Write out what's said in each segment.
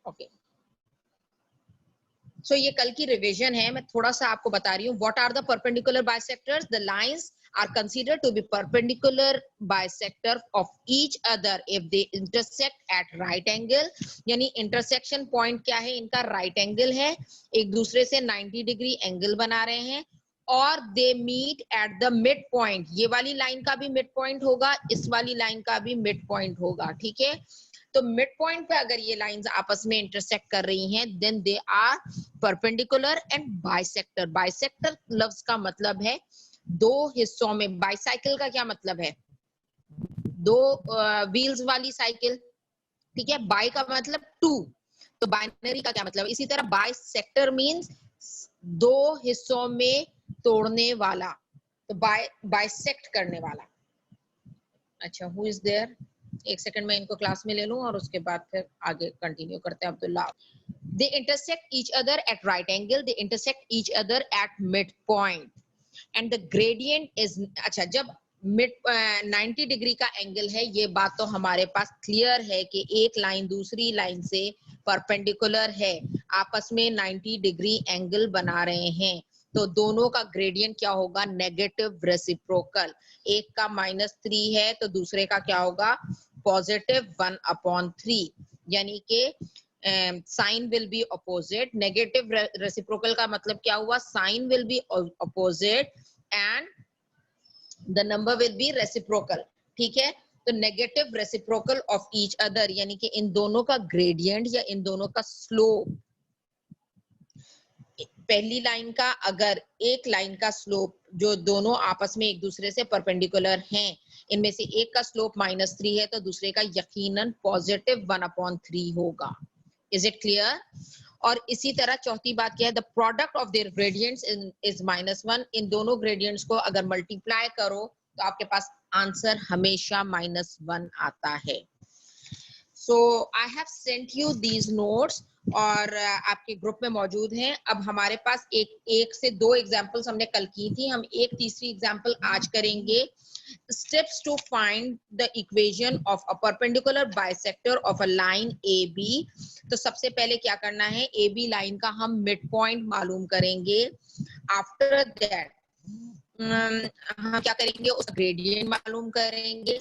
Okay so ये कल की रिवीजन है, मैं थोड़ा सा आपको बता रही हूँ. What are the perpendicular bisectors? The lines are considered to be perpendicular bisector of each other if they intersect at right angle. यानी intersection point क्या है इनका? right angle है, एक दूसरे से 90 डिग्री एंगल बना रहे हैं. और they meet at the mid point. ये वाली लाइन का भी मिड पॉइंट होगा, इस वाली लाइन का भी मिड पॉइंट होगा. ठीक है, तो मिड पॉइंट पे अगर ये लाइंस आपस में इंटरसेक्ट कर रही हैं, then they are perpendicular and bisector. Bisector लफ्ज का मतलब है दो हिस्सों में. बाइसाइकिल का क्या मतलब है? दो व्हील्स वाली साइकिल. ठीक है, बाई का मतलब टू, तो बाइनरी का क्या मतलब? इसी तरह बाइसेक्टर मींस दो हिस्सों में तोड़ने वाला, तो बाइसेक्ट करने वाला. अच्छा, हु इज देयर? एक सेकंड में इनको क्लास में ले लूं और उसके बाद फिर आगे कंटिन्यू करते हैं. Abdullah. They intersect each other at right angle. They intersect each other at midpoint. And the gradient is, अच्छा, जब मिड 90 डिग्री का एंगल है, ये बात तो हमारे पास क्लियर है कि एक लाइन दूसरी लाइन से परपेंडिकुलर है, आपस में 90 डिग्री एंगल बना रहे हैं, तो दोनों का ग्रेडियंट क्या होगा? Negative reciprocal. एक का -3 है तो दूसरे का क्या होगा? पॉजिटिव 1/3. यानी कि sign will be opposite. Negative reciprocal का मतलब क्या हुआ? Sign will be opposite and the number will be reciprocal. ठीक है, तो negative reciprocal of each other, यानी कि इन दोनों का ग्रेडियंट या इन दोनों का स्लोप. पहली लाइन का, अगर एक लाइन का स्लोप, जो दोनों आपस में एक दूसरे से परपेंडिकुलर हैं, इनमें से एक का स्लोप -3 है तो दूसरे का यकीनन पॉजिटिव 1/3 होगा. Is it clear? और इसी तरह चौथी बात क्या है? The product of their gradients is -1. इन दोनों ग्रेडियंट्स को अगर मल्टीप्लाई करो तो आपके पास आंसर हमेशा -1 आता है. So I have sent you these notes और आपके ग्रुप में मौजूद हैं. अब हमारे पास एक से दो एग्जाम्पल्स हमने कल की थी, हम एक तीसरी एग्जाम्पल आज करेंगे. Steps to find the equation of a perpendicular bisector of a line AB. तो सबसे पहले क्या करना है? AB लाइन का हम मिड पॉइंट मालूम करेंगे. आफ्टर दैट हम क्या करेंगे? उसका ग्रेडियंट मालूम करेंगे.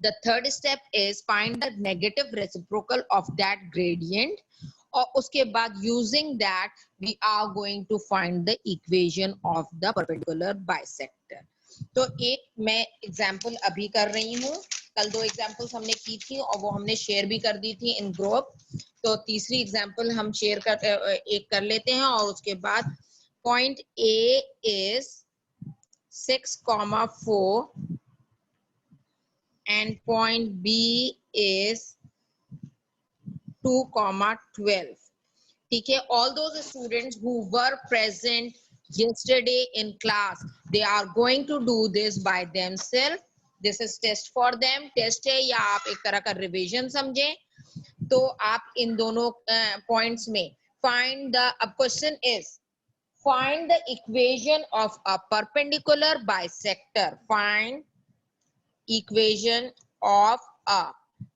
The third step is find the negative reciprocal of that gradient. और उसके बाद using that we are going to find the equation of the perpendicular bisector. तो एक मैं एग्जाम्पल अभी कर रही हूँ, कल दो एग्जाम्पल्स हमने की थी और वो हमने शेयर भी कर दी थी इन ग्रुप. तो तीसरी एग्जाम्पल हम शेयर कर लेते हैं और उसके बाद point A is 6,4 and point B is 2,12. ठीक है, all those students who were present yesterday in class, they are going to do this by themselves. This is test for them. Test है या आप एक तरह का रिवीजन समझें. तो आप इन दोनों पॉइंट्स में find the, अब question is find the equation of a perpendicular bisector. Find equation of a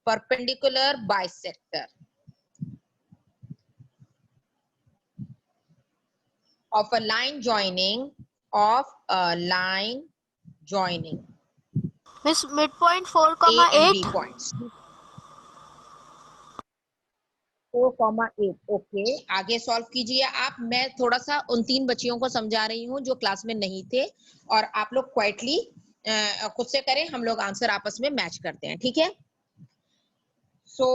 perpendicular bisector of a line joining, of a line joining Miss, midpoint 4, A and 8. B points. 4,8. Okay, आगे solve कीजिए आप. मैं थोड़ा सा उन 3 बच्चियों को समझा रही हूँ जो क्लास में नहीं थे, और आप लोग क्वाइटली खुद से करें, हम लोग आंसर आपस में मैच करते हैं. ठीक है, सो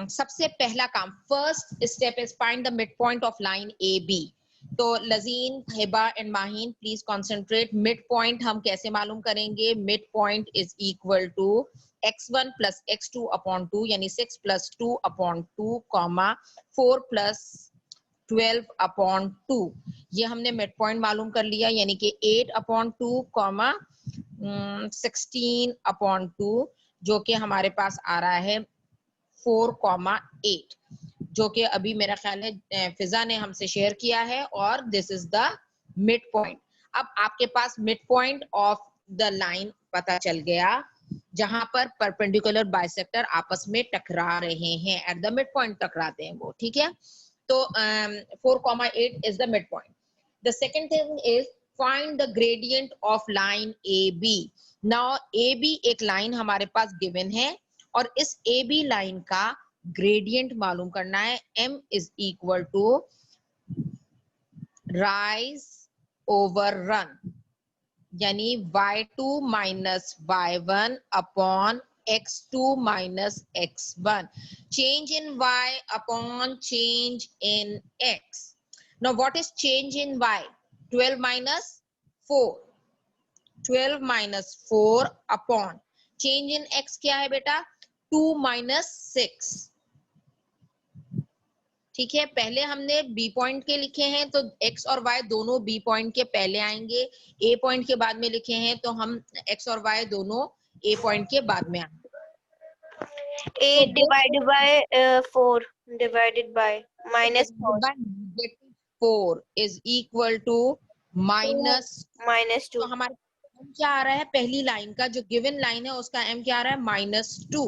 सबसे पहला काम, first step is find the mid point of line A B. तो Lujain, Hiba and Maheen please concentrate. Mid point हम कैसे मालूम करेंगे? Mid point is equal to x1 plus x2 upon 2, यानी 6 प्लस 2 अपॉन 2, 4 प्लस 12 अपॉन 2. ये हमने मिड पॉइंट मालूम कर लिया, यानी कि 8 अपॉन 2, 16 अपॉन 2, जो कि हमारे पास आ रहा है 4,8, जो कि अभी मेरा ख्याल है फिजा ने हमसे शेयर किया है, और this is the mid point. अब आपके पास mid point of the line पता चल गया. जहां पर परपेंडिकुलर बाइसेक्टर आपस में टकरा रहे हैं, एट द मिड पॉइंट टकराते हैं वो, ठीक है। तो 4,8 is the mid point. The second thing is find the gradient of line A B. Now A B एक लाइन हमारे पास गिवन है और इस ए बी लाइन का ग्रेडियंट मालूम करना है। m is equal to rise over run, यानी y2 minus y1 upon x2 minus x1, change in y upon change in x. Now what is change in y? 12 minus 4, 12 minus 4 upon change in x क्या है बेटा? 2 minus 6, ठीक है। पहले हमने B point के लिखे हैं तो x और y दोनों बी पॉइंट के पहले आएंगे, ए पॉइंट के बाद में लिखे हैं तो हम x और y दोनों ए पॉइंट के बाद में आएंगे। 8 divided by 4 divided by minus 4 4 is equal to minus minus 2. तो हमारे m क्या आ रहा है? पहली लाइन का जो गिवन लाइन है उसका m क्या आ रहा है? -2।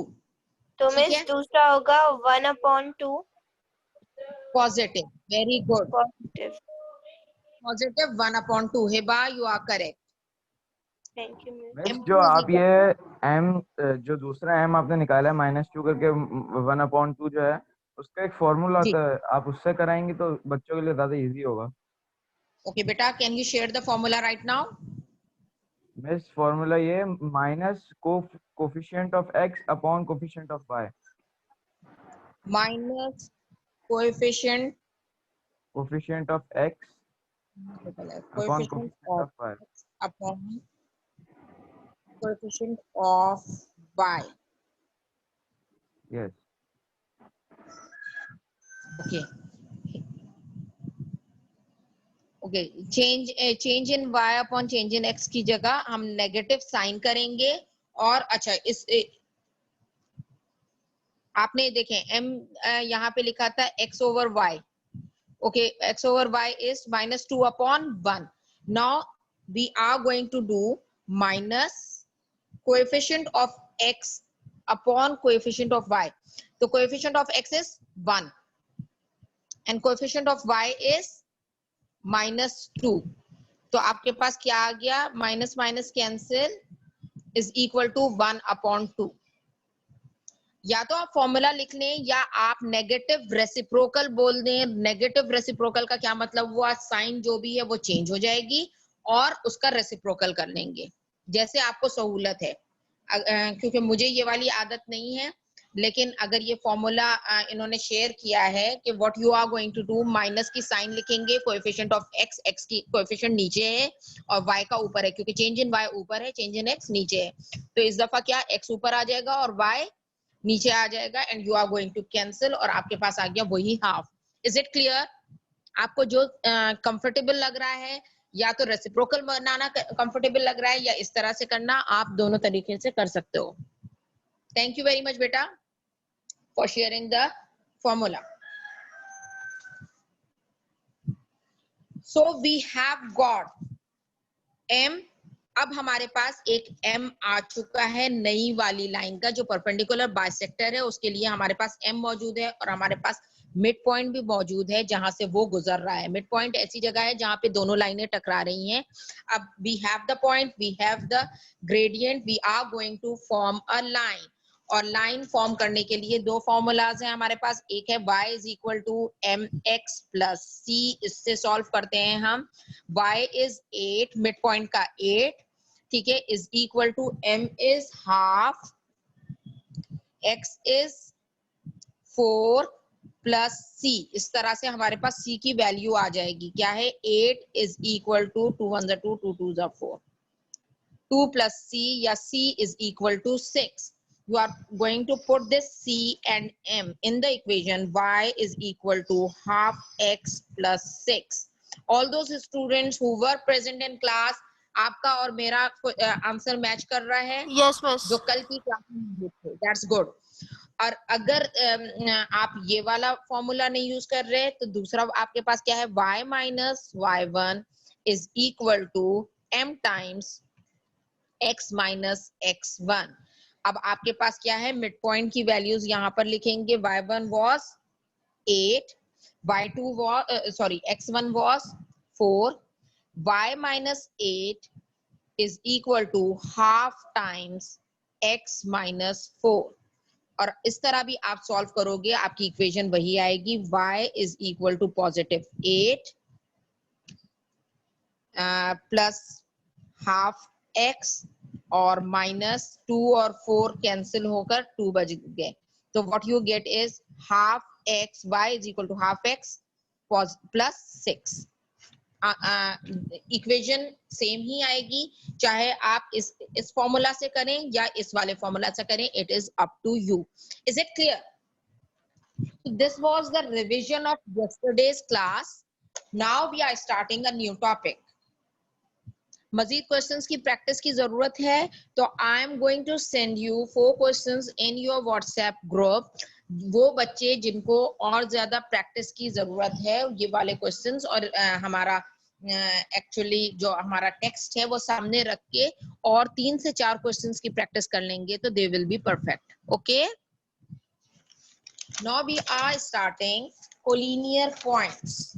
तो ठीक मिस है, दूसरा होगा 1/2 positive, very good, positive. Positive 1/2। Hiba you are correct. Thank you miss. Miss जो आप ये m जो दूसरा m आपने निकाला है -2 करके 1/2 जो है उसका एक फॉर्मूला होता है, आप उससे कराएंगे तो बच्चों के लिए ज्यादा इजी होगा। ओके बेटा, can you share the formula right now? Miss formula ये minus coefficient of x upon coefficient of y। Minus coefficient of x upon coefficient coefficient of of y। x upon coefficient of y। Yes. Okay okay, change in y upon change in x की जगह हम negative sign करेंगे। और अच्छा, इस आपने देखें m यहाँ पे लिखा था x over y। Okay, x over y is -2 upon 1. Now we are going to do minus coefficient of x upon coefficient of y. So coefficient of x is 1 and coefficient of y is -2. तो आपके पास क्या आ गया? Minus minus cancel is equal to 1/2। या तो आप formula लिख लें या आप नेगेटिव रेसिप्रोकल बोल दें। नेगेटिव रेसिप्रोकल का क्या मतलब हुआ? साइन जो भी है वो चेंज हो जाएगी और उसका रेसिप्रोकल कर लेंगे, जैसे आपको सहूलत है। क्योंकि मुझे ये वाली आदत नहीं है, लेकिन अगर ये फॉर्मूला इन्होंने शेयर किया है कि what you are going to do, minus की साइन लिखेंगे, कोएफिशिएंट ऑफ x, x की कोएफिशिएंट नीचे है और y का ऊपर है, क्योंकि चेंज इन y ऊपर है, चेंज इन x नीचे है। तो इस दफा क्या, x ऊपर आ जाएगा और y नीचे आ जाएगा and you are going to cancel और आपके पास आ गया वही हाफ। Is it clear? आपको जो कंफर्टेबल लग रहा है, या तो रेसिप्रोकल बनाना कंफर्टेबल लग रहा है या इस तरह से करना, आप दोनों तरीके से कर सकते हो। थैंक यू वेरी मच बेटा for sharing the formula. So we have got m। अब हमारे पास एक m आ चुका है नई वाली लाइन का, जो परपेंडिकुलर बाइसेक्टर है उसके लिए हमारे पास m मौजूद है और हमारे पास मिड पॉइंट भी मौजूद है जहां से वो गुजर रहा है। मिड पॉइंट ऐसी जगह है जहां पे दोनों लाइनें टकरा रही हैं। अब we have the point, we have the gradient, we are going to form a line. और लाइन फॉर्म करने के लिए दो फॉर्मूलाज हैं हमारे पास। एक है y is equal to mx plus c, इससे सॉल्व करते हैं हम। y इज 8, मिड पॉइंट का 8, ठीक है, is equal to m is half, x is 4 plus c। इस तरह से हमारे पास c की वैल्यू आ जाएगी। क्या है? 8 is equal to 2 1 2 2 2 4, 2 plus c या c is equal to 6। You are going to put this c and m in the equation. Y is equal to half x plus 6. All those students who were present in class, आपका और मेरा answer match कर रहा है? Yes miss. जो कल की class में थे। That's good. और अगर आप ये वाला फॉर्मूला नहीं यूज कर रहे तो दूसरा आपके पास क्या है? y minus y1 is equal to m times x minus x1. अब आपके पास क्या है, मिड पॉइंट की वैल्यूज यहाँ पर लिखेंगे, y1 was 8, y2 was x1 was 4, y minus 8 is equal to half times x minus 4। और इस तरह भी आप सॉल्व करोगे, आपकी इक्वेशन वही आएगी, y is equal to positive 8 plus half x और माइनस 2 और 4 कैंसिल होकर 2 बच गए, तो what you get is half x, y is equal to half x plus 6। Equation same ही आएगी, चाहे आप इस फॉर्मूला से करें या इस वाले फॉर्मूला से करें, it is up to you. Is it clear? This was the revision of yesterday's class. Now we are starting a new topic. मजीद क्वेश्चंस की प्रैक्टिस की जरूरत है, तो I am going to send you 4 questions in your WhatsApp group. वो बच्चे जिनको और ज्यादा प्रैक्टिस की जरूरत है, ये वाले क्वेश्चंस और हमारा एक्चुअली जो हमारा टेक्स्ट है वो सामने रख के और 3 से 4 क्वेश्चंस की प्रैक्टिस कर लेंगे, तो they will be perfect. Okay, now we are starting collinear points.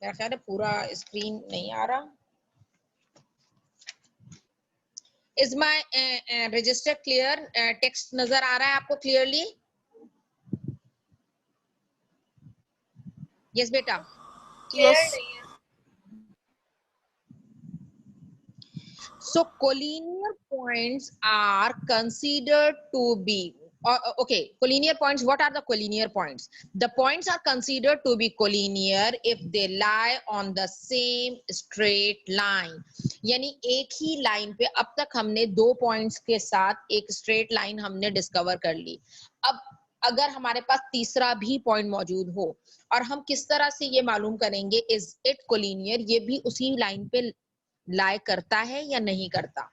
मेरा ख्याल है पूरा स्क्रीन नहीं आ रहा। Is my register clear? Text नजर आ रहा है आपको क्लियरली? यस बेटा। Yes. So collinear points are considered to be okay, collinear points, what are the collinear points? The points are considered to be collinear if they lie on the same straight line। यानी एक ही line पे, अब तक हमने 2 points के साथ एक straight line हमने डिस्कवर कर ली। अब अगर हमारे पास तीसरा भी पॉइंट मौजूद हो, और हम किस तरह से ये मालूम करेंगे इज इट कोलिनियर, ये भी उसी लाइन पे लाई करता है या नहीं करता।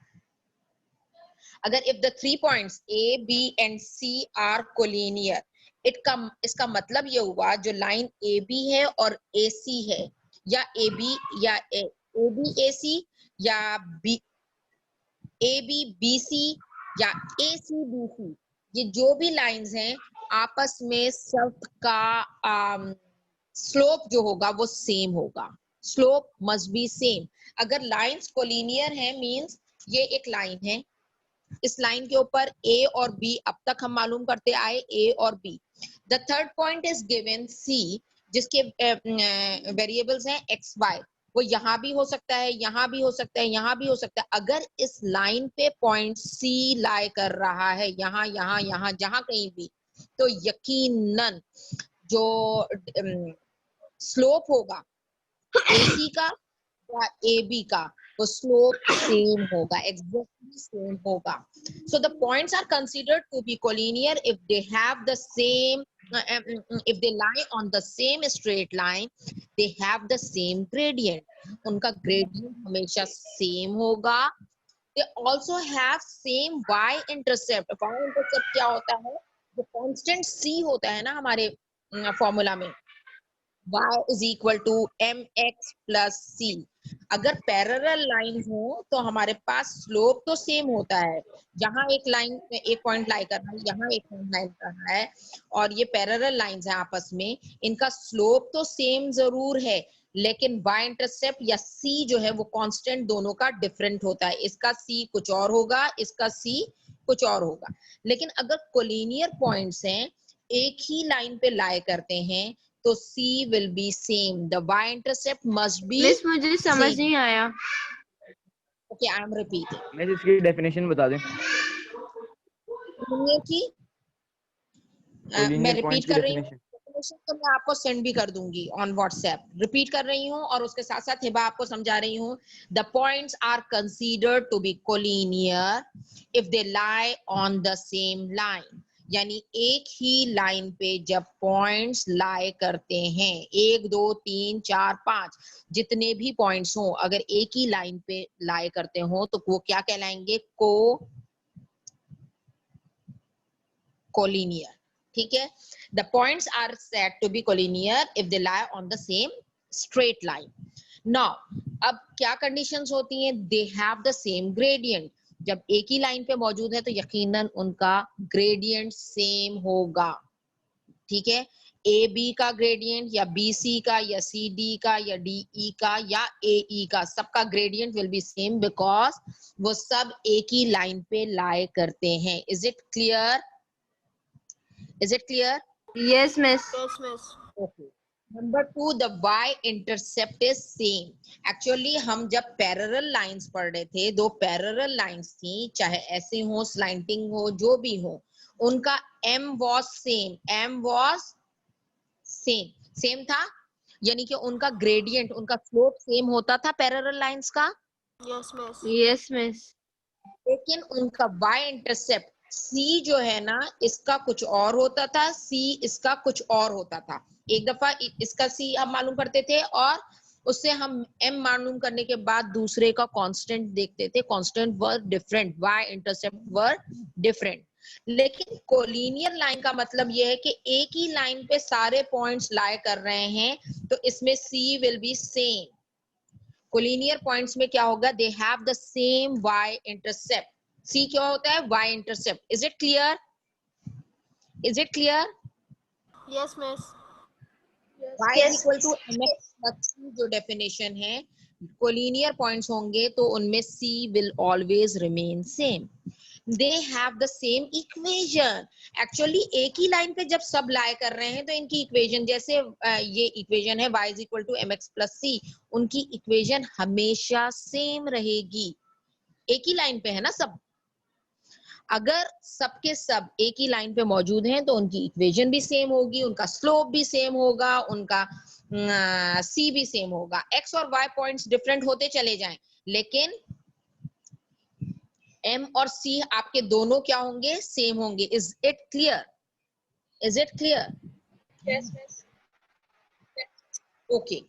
अगर if the 3 points A, B and C are collinear, इसका मतलब ये हुआ जो लाइन AB है और AC है, या AB या AB AC या AB BC या AC BC, ये जो भी लाइंस हैं आपस में सबका स्लोप जो होगा वो सेम होगा। Slope must be same. अगर लाइंस कोलिनियर है मींस ये एक लाइन है, इस लाइन के ऊपर A और B अब तक हम मालूम करते आए, A और B। The third point is given C, जिसके वेरिएबल्स हैं x, y, वो यहाँ भी हो सकता है, यहाँ भी हो सकता है, यहाँ भी हो सकता है। अगर इस लाइन पे पॉइंट C लाई कर रहा है, यहाँ यहाँ यहाँ जहाँ कहीं भी, तो यकीनन जो स्लोप होगा AC का या AB का, वो स्लोप सेम होगा, एग्जैक्टली सेम होगा। So the points are considered to be collinear if they have the same, if they lie on the same straight line, they have the same gradient, उनका gradient हमेशा same होगा। they also have same y intercept। y intercept क्या होता है? जो constant c होता है ना हमारे फॉर्मूला में, y is equal to mx plus c। अगर पैरेलल लाइन हो तो हमारे पास स्लोप तो सेम होता है, यहाँ एक लाइन एक पॉइंट लाई कर रहा है, यहाँ एक पॉइंट लाई कर रहा है, और ये पैरेलल लाइंस हैं आपस में, इनका स्लोप तो सेम जरूर है, लेकिन y इंटरसेप्ट या c जो है वो कांस्टेंट दोनों का डिफरेंट होता है। इसका c कुछ और होगा, इसका c कुछ और होगा। लेकिन अगर कोलिनियर पॉइंट्स हैं, एक ही लाइन पे लाई करते हैं, तो C will be same. The y intercept must be miss मुझे समझ same. नहीं आया। Okay, I am repeating. मैं इसकी डेफिनेशन बता दें। कोलिनियर की मैं कोलिनियर रिपीट पॉइंट की कर रही हूँ, डेफिनेशन। तो मैं आपको सेंड भी कर दूंगी ऑन व्हाट्सएप। रिपीट कर रही हूँ और उसके साथ साथ हिबा आपको समझा रही हूँ। The points are considered to be collinear if they lie on the same line. यानी एक ही लाइन पे जब पॉइंट्स लाई करते हैं, 1 2 3 4 5 जितने भी पॉइंट्स हों, अगर एक ही लाइन पे लाई करते हो तो वो क्या कहलाएंगे? कोलिनियर। ठीक है, the points are said to be collinear if they lie on the same straight line. Now अब क्या कंडीशंस होती हैं? दे हैव द सेम ग्रेडियंट। जब एक ही लाइन पे मौजूद है तो यकीनन उनका ग्रेडियंट सेम होगा, ठीक है। ए बी का ग्रेडियंट या बी सी का या सी डी का या डी ई का या ए ई का, सबका gradient will be same because वो सब एक ही लाइन पे लाए करते हैं। Is it clear? Is it clear? Yes, miss. Yes, miss. Okay. Number 2, the y intercept is same. Actually हम जब पैरेलल लाइंस पढ़ रहे थे, दो पैरेलल लाइंस थी, चाहे ऐसे हो, स्लाइंटिंग हो, जो भी हो, उनका m was same, m was same था, यानी कि उनका ग्रेडियंट, उनका स्लोप सेम होता था पैरेलल लाइंस का। Yes, miss. Yes, miss. लेकिन उनका y इंटरसेप्ट c जो है ना, इसका कुछ और होता था, c इसका कुछ और होता था। एक दफा इसका c हम मालूम करते थे और उससे हम m मालूम करने के बाद दूसरे का कांस्टेंट देखते थे, constant were different, y intercept were different. लेकिन कोलिनियर लाइन का मतलब यह है कि एक ही लाइन पे सारे पॉइंट्स लाए कर रहे हैं, तो इसमें c will be same. Collinear points में क्या होगा? दे have the same y intercept. c क्या होता है? y intercept. Is it clear? Is it clear? Yes, miss. y is equal to mx plus c जो डेफिनेशन है, कोलिनियर पॉइंट्स होंगे तो उनमें c will always remain same. They have the same equation. Actually एक ही line पे जब सब लाए कर रहे हैं तो इनकी इक्वेशन, जैसे ये इक्वेशन है y is equal to mx plus c, उनकी इक्वेशन हमेशा सेम रहेगी। एक ही लाइन पे है ना सब। अगर सबके सब एक ही लाइन पे मौजूद हैं तो उनकी इक्वेशन भी सेम होगी, उनका स्लोप भी सेम होगा, उनका सी भी सेम होगा। एक्स और वाई पॉइंट्स डिफरेंट होते चले जाएं, लेकिन एम और सी आपके दोनों क्या होंगे? सेम होंगे। Is it clear? Is it clear? Yes, miss. Okay.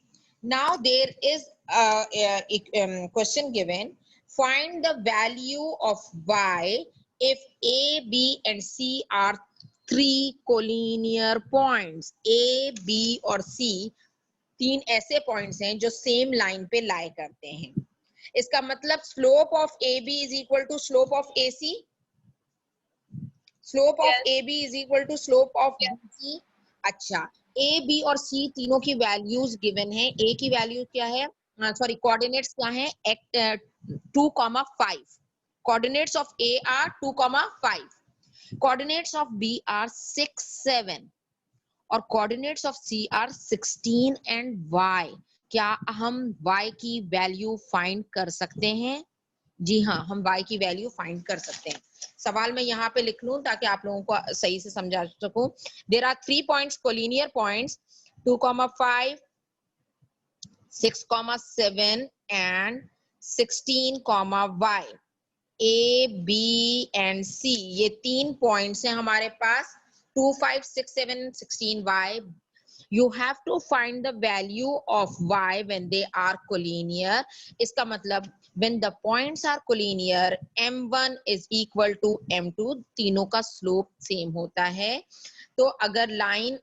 Now there is a question given. Find the value of y if A, B, and C are three collinear points. A, B और C तीन ऐसे points हैं जो same line पे लाई करते हैं। इसका मतलब slope of A B is equal to slope of A C, slope of A B is equal to slope of B C. अच्छा, ए बी और सी तीनों की वैल्यूज गिवन है। ए की वैल्यू क्या है? सॉरी, कोऑर्डिनेट्स क्या है? 2,5। Coordinates of A are 2,5, coordinates of B are 6, 7 और coordinates of C are 16 and Y. क्या हम y की वैल्यू फाइंड कर सकते हैं? जी हाँ, हम y की वैल्यू फाइंड कर सकते हैं। सवाल मैं यहाँ पे लिख लूं ताकि आप लोगों को सही से समझा सकूं। There are 3 points, collinear points, 2,5, 6,7 and 16, y। A, B and C ये तीन पॉइंट्स हैं हमारे पास, 2, 5, 6, 7, 16, y. You have to find the value of y when they are collinear. इसका मतलब when the points are collinear, m1 is equal to m2, तीनों का slope same होता है। तो अगर line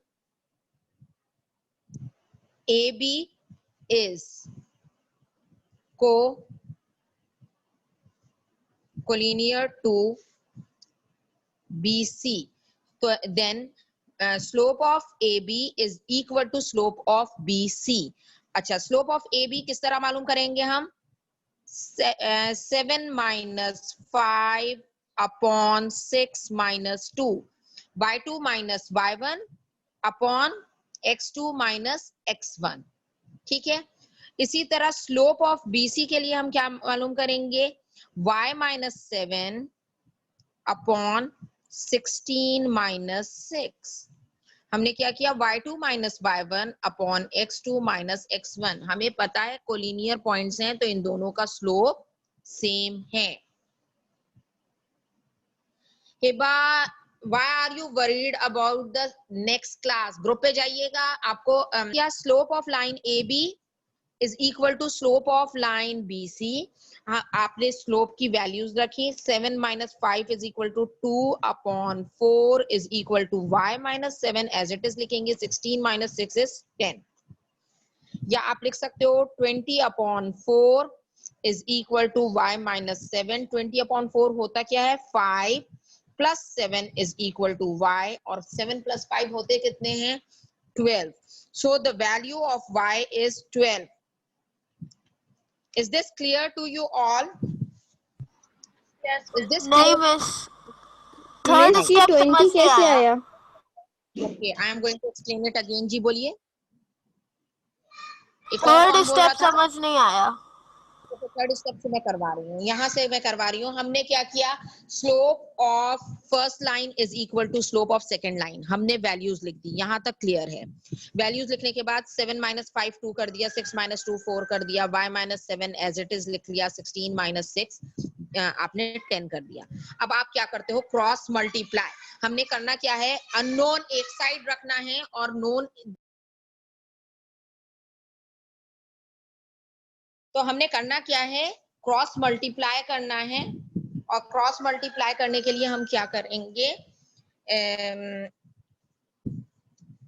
AB is collinear to BC, तो then slope of AB is equal to slope of BC. अच्छा, slope of AB किस तरह मालूम करेंगे हम? 7 minus 5 upon 6 minus 2, y2 minus y1 upon x2 minus x1। ठीक है। इसी तरह स्लोप ऑफ BC के लिए हम क्या मालूम करेंगे? y minus 7 upon 16 minus 6। हमने क्या किया? y2 minus y1 upon x2 minus x1। हमें पता है कोलिनियर पॉइंट्स हैं तो इन दोनों का स्लोप सेम है। Hiba, why are you worried about the next class? Group पे जाइएगा। आपको क्या slope of line AB is equal to slope of line BC। आपने स्लोप की वैल्यूज रखी। 7 minus 5 is equal to 2 upon 4 is equal to y minus 7 as it is लिखेंगे। 16 minus 6 is 10। या आप लिख सकते हो 20/4 is equal to y minus 7। 20/4 होता क्या है 5 plus 7 is equal to y, और 7 प्लस 5 होते कितने हैं 12। So the value of y is 12। Is this clear to you all? Yes, is this नहीं क्लियर? मिस, थर्ड मिस ये स्टेप 20 समझ नहीं कैसे आया। आया? Okay, I am going to explain it again. जी बोलिए, एक और थर्ड कौन बोल रहा स्टेप था? समझ नहीं आया। तो थर्ड स्टेप से मैं करवा रही हूँ, यहाँ से मैं करवा रही हूँ। हमने क्या किया, slope of first line is equal to slope of second line, हमने वैल्यूज लिख दी, यहाँ तक क्लियर है। वैल्यूज लिखने के बाद 7 माइनस 5 2 कर दिया, 6 माइनस 2 4 कर दिया, y minus 7 as it is लिख लिया, 16 माइनस 6 आपने 10 कर दिया। अब आप क्या करते हो, क्रॉस मल्टीप्लाई। हमने करना क्या है, अननोन एक साइड रखना है और नोन, तो हमने करना क्या है, क्रॉस मल्टीप्लाई करना है। और क्रॉस मल्टीप्लाई करने के लिए हम क्या करेंगे,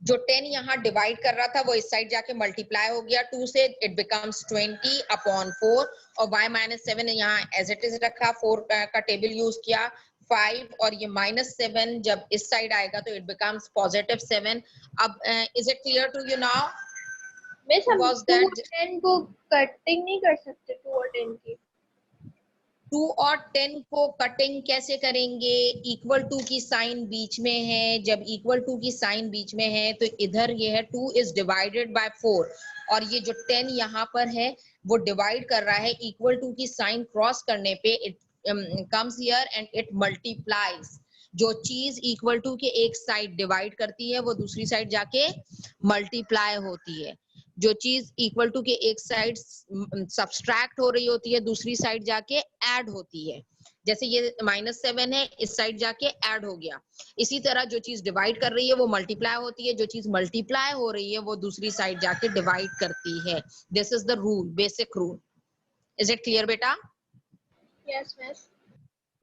जो 10 यहाँ डिवाइड कर रहा था वो इस साइड जाके मल्टीप्लाई हो गया 2 से, इट बिकम्स 20/4, और y माइनस 7 यहाँ एज इट इज रखा, 4 का टेबल यूज किया, 5 और ये माइनस 7 जब इस साइड आएगा तो इट बिकम्स पॉजिटिव 7। अब is it clear to you now? Miss हम Was 2 that और 10 को कटिंग नहीं कर सकते, 2 और 10 की? 2 और 10 को कटिंग कैसे करेंगे, इक्वल टू की साइन बीच में है, जब इक्वल टू की साइन बीच में है तो इधर ये है 2 इज डिवाइडेड बाय 4, और ये जो 10 यहाँ पर है वो डिवाइड कर रहा है, इक्वल टू की साइन क्रॉस करने पे it comes here and it multiplies. जो चीज इक्वल टू के एक साइड डिवाइड करती है वो दूसरी साइड जाके मल्टीप्लाई होती है, जो चीज इक्वल टू के एक साइड सब्सट्रैक्ट हो रही होती है दूसरी साइड जाके ऐड होती है। जैसे ये -7 है, इस साइड जाके ऐड हो गया। इसी तरह जो चीज डिवाइड कर रही है वो मल्टीप्लाई होती है, जो चीज मल्टीप्लाई हो रही है वो दूसरी साइड जाके डिवाइड करती है। This is the rule, basic rule. Is it clear बेटा? Yes miss.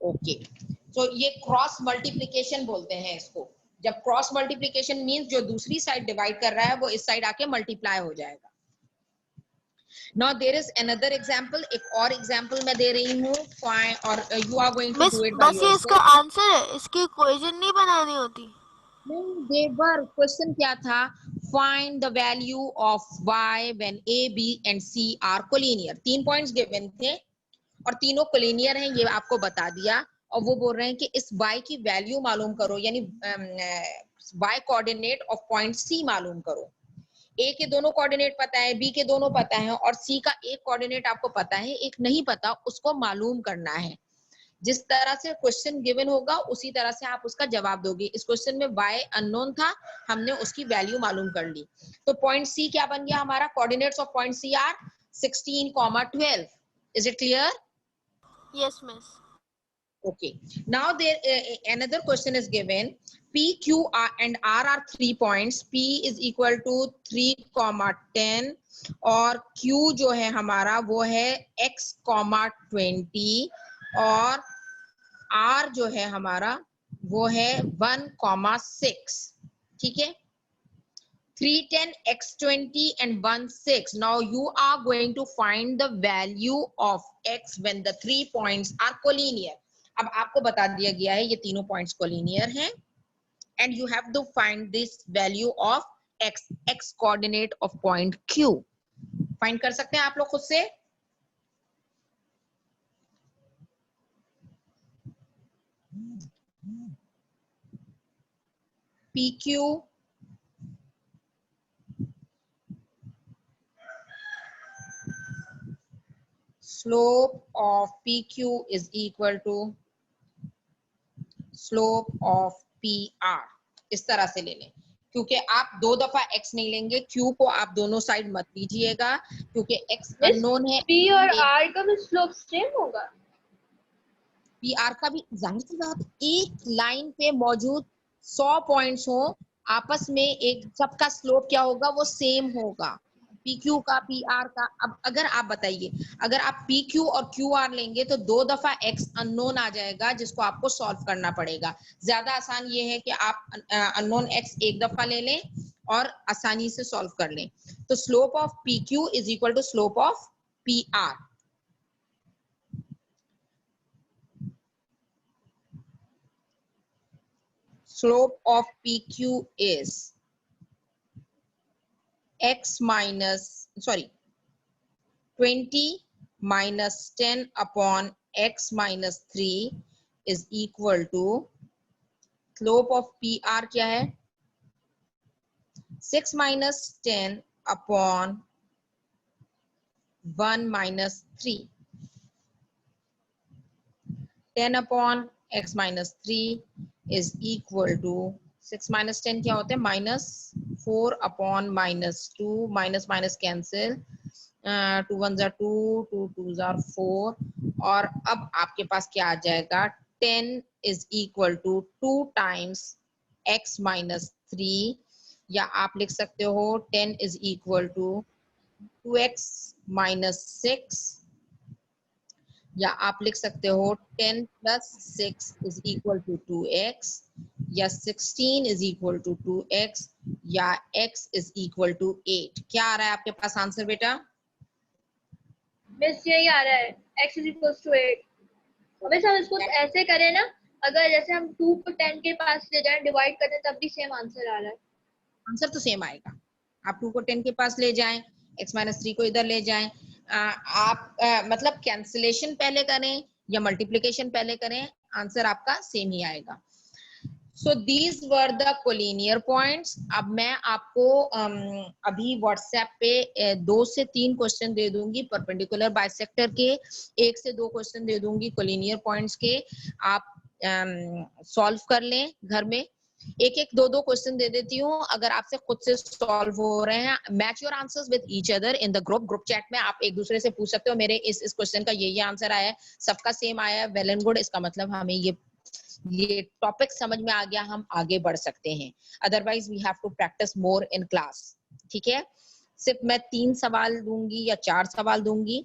ओके, तो ये क्रॉस मल्टीप्लिकेशन बोलते हैं इसको। जब क्रॉस मल्टीप्लिकेशन मींस जो दूसरी साइड डिवाइड कर रहा है वो इस साइड आके मल्टीप्लाई हो जाएगा। Now there is another example, एक और एग्जांपल मैं दे रही हूँ, और you are going to miss do it by बस ये इसका yourself। आंसर है, इसकी इक्वेशन नहीं बनानी होती? नहीं, देवर क्वेश्चन क्या था, find the value of y when a, b and c are collinear। 3 points given थे और तीनों कोलिनियर हैं, ये आपको बता दिया। और वो बोल रहे हैं कि इस y की वैल्यू मालूम करो, यानी y coordinate of point c मालूम करो। ए के दोनों कोऑर्डिनेट पता है, बी के दोनों पता है, और सी का एक कोऑर्डिनेट आपको पता है, एक नहीं पता, उसको मालूम करना है। जिस तरह से क्वेश्चन गिवन होगा उसी तरह से आप उसका जवाब दोगे। इस क्वेश्चन में y अननोन था, हमने उसकी वैल्यू मालूम कर ली। तो पॉइंट सी क्या बन गया हमारा, coordinates of point C are 16, 12। Is it clear? Yes miss. Okay, now there another question is given, p, q, and r are 3 points, p is equal to 3, 10 और q जो है हमारा वो है x, 20 और r जो है हमारा वो है 1, 6। ठीक है, 3, 10, x, 20 and 1, 6. Now you are going to find the value of x when the 3 points are collinear। अब आपको बता दिया गया है ये तीनों पॉइंट्स कोलिनियर हैं, and you have to find this value of x, x coordinate of point q। Find कर सकते हैं आप लोग खुद से। pq slope of pq is equal to slope of P R. इस तरह से ले लें, क्योंकि आप 2 दफा x नहीं लेंगे, q को आप दोनों साइड मत लीजिएगा क्योंकि x अननोन है। p और r का भी स्लोप सेम होगा? पी आर का भी, जाहिर सी बात, एक लाइन पे मौजूद 100 पॉइंट्स हो, आपस में एक सबका स्लोप क्या होगा, वो सेम होगा, पी क्यू का, पी आर का। अब अगर आप बताइए, अगर आप पी क्यू और क्यू आर लेंगे तो 2 दफा x अननोन आ जाएगा जिसको आपको सॉल्व करना पड़ेगा। ज्यादा आसान ये है कि आप अननोन x एक दफा ले लें और आसानी से सॉल्व कर लें। तो slope of PQ is equal to slope of PR। Slope of PQ is x minus 20 minus 10 upon x minus 3 is equal to slope of PR क्या है 6 minus 10 upon 1 minus 3, 10 upon x minus 3 is equal to 6 minus 10 क्या होता है minus 4 upon minus 2, minus minus cancel, 2 1s are 2, 2 2s are 4, और अब आपके पास क्या आ जाएगा 10 is equal to 2 times x minus 3, या आप लिख सकते हो 10 is equal to 2x minus 6, या आप लिख सकते हो 10 plus 6 is equal to 2x, या 16 is equal to 2x, या x is equal to 8। क्या आ रहा है आपके पास आंसर बेटा? मिस यही आ रहा है x is equals to 8। Miss हम इसको ऐसे करें ना, अगर जैसे हम 2 को 10 के पास ले जाएं डिवाइड करें तब भी सेम आंसर आ रहा है। आंसर तो सेम आएगा। आप 2 को 10 के पास ले जाएं, x minus 3 को इधर ले जाएं, आप मतलब कैंसिलेशन पहले करें या मल्टीप्लिकेशन पहले करें, आंसर आपका सेम ही आएगा। So these were the collinear points। अब मैं आपको अभी व्हाट्सएप पे 2 से 3 क्वेश्चन दे दूंगी परपेंडिकुलर बाइसेक्टर के, 1 से 2 क्वेश्चन दे दूंगी कोलिनियर पॉइंट्स के, आप सॉल्व कर लें घर में। एक एक 2 क्वेश्चन दे देती हूँ, अगर आपसे खुद से सॉल्व हो रहे हैं, match your answers with each other in the group chat में आप एक दूसरे से पूछ सकते हो मेरे इस क्वेश्चन का ये आंसर आया है, सबका सेम आया है, वेल एंड गुड, इसका मतलब हमें ये टॉपिक समझ में आ गया, हम आगे बढ़ सकते हैं। Otherwise we have to practice more in class. ठीक है, सिर्फ मैं 3 सवाल दूंगी या 4 सवाल दूंगी,